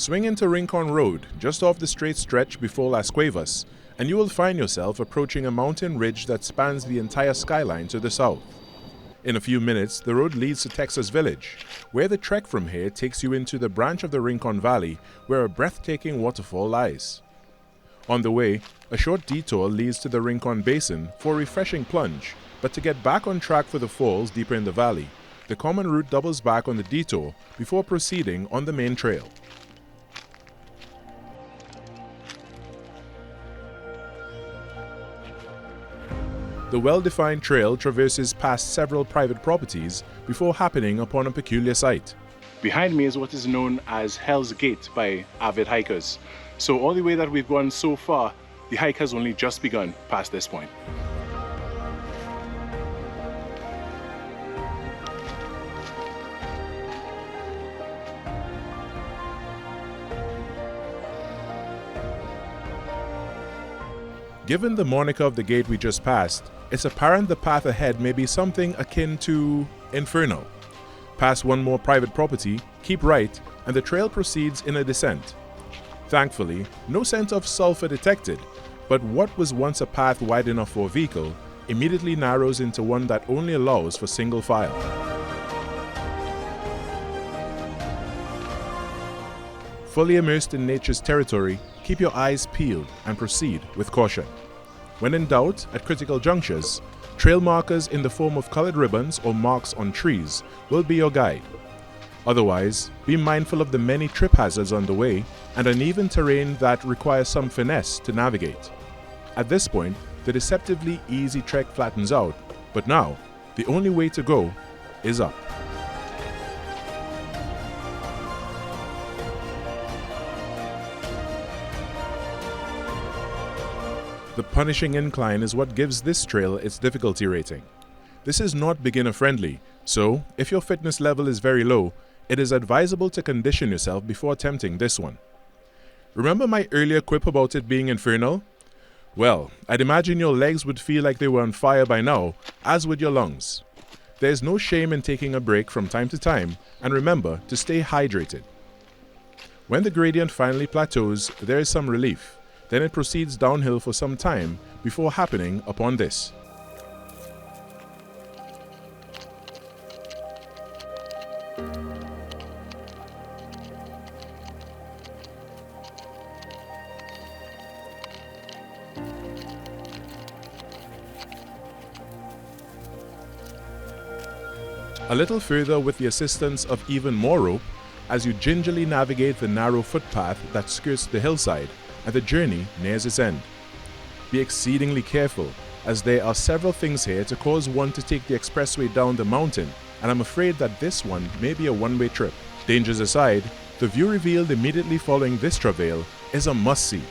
Swing into Rincon Road, just off the straight stretch before Las Cuevas, and you will find yourself approaching a mountain ridge that spans the entire skyline to the south. In a few minutes, the road leads to Texas Village, where the trek from here takes you into the branch of the Rincon Valley where a breathtaking waterfall lies. On the way, a short detour leads to the Rincon Basin for a refreshing plunge, but to get back on track for the falls deeper in the valley, the common route doubles back on the detour before proceeding on the main trail. The well-defined trail traverses past several private properties before happening upon a peculiar sight. Behind me is what is known as Hell's Gate by avid hikers. So all the way that we've gone so far, the hike has only just begun past this point. Given the moniker of the gate we just passed, it's apparent the path ahead may be something akin to infernal. Past one more private property, keep right, and the trail proceeds in a descent. Thankfully, no scent of sulfur detected, but what was once a path wide enough for a vehicle immediately narrows into one that only allows for single file. Fully immersed in nature's territory, keep your eyes peeled and proceed with caution. When in doubt, at critical junctures, trail markers in the form of colored ribbons or marks on trees will be your guide. Otherwise, be mindful of the many trip hazards on the way and uneven terrain that requires some finesse to navigate. At this point, the deceptively easy trek flattens out, but now, the only way to go is up. The punishing incline is what gives this trail its difficulty rating. This is not beginner friendly, so if your fitness level is very low, it is advisable to condition yourself before attempting this one. Remember my earlier quip about it being infernal? Well, I'd imagine your legs would feel like they were on fire by now, as would your lungs. There is no shame in taking a break from time to time, and remember to stay hydrated. When the gradient finally plateaus, there is some relief. Then it proceeds downhill for some time before happening upon this. A little further with the assistance of even more rope, as you gingerly navigate the narrow footpath that skirts the hillside, and the journey nears its end. Be exceedingly careful, as there are several things here to cause one to take the expressway down the mountain, and I'm afraid that this one may be a one-way trip. Dangers aside, the view revealed immediately following this travail is a must-see.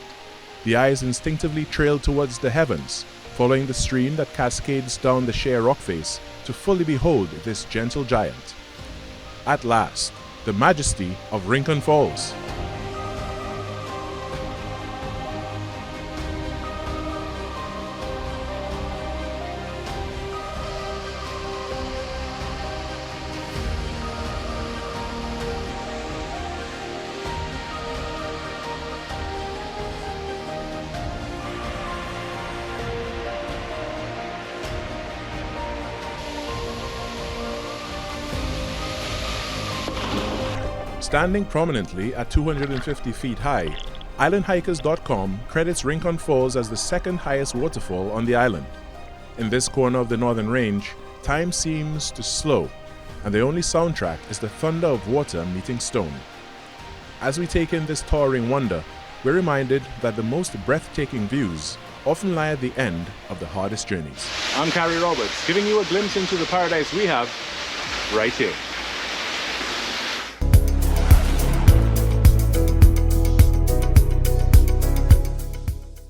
The eyes instinctively trail towards the heavens, following the stream that cascades down the sheer rock face to fully behold this gentle giant. At last, the majesty of Rincon Falls. Standing prominently at 250 feet high, islandhikers.com credits Rincon Falls as the second highest waterfall on the island. In this corner of the northern range, time seems to slow, and the only soundtrack is the thunder of water meeting stone. As we take in this towering wonder, we're reminded that the most breathtaking views often lie at the end of the hardest journeys. I'm Khary Roberts, giving you a glimpse into the paradise we have right here.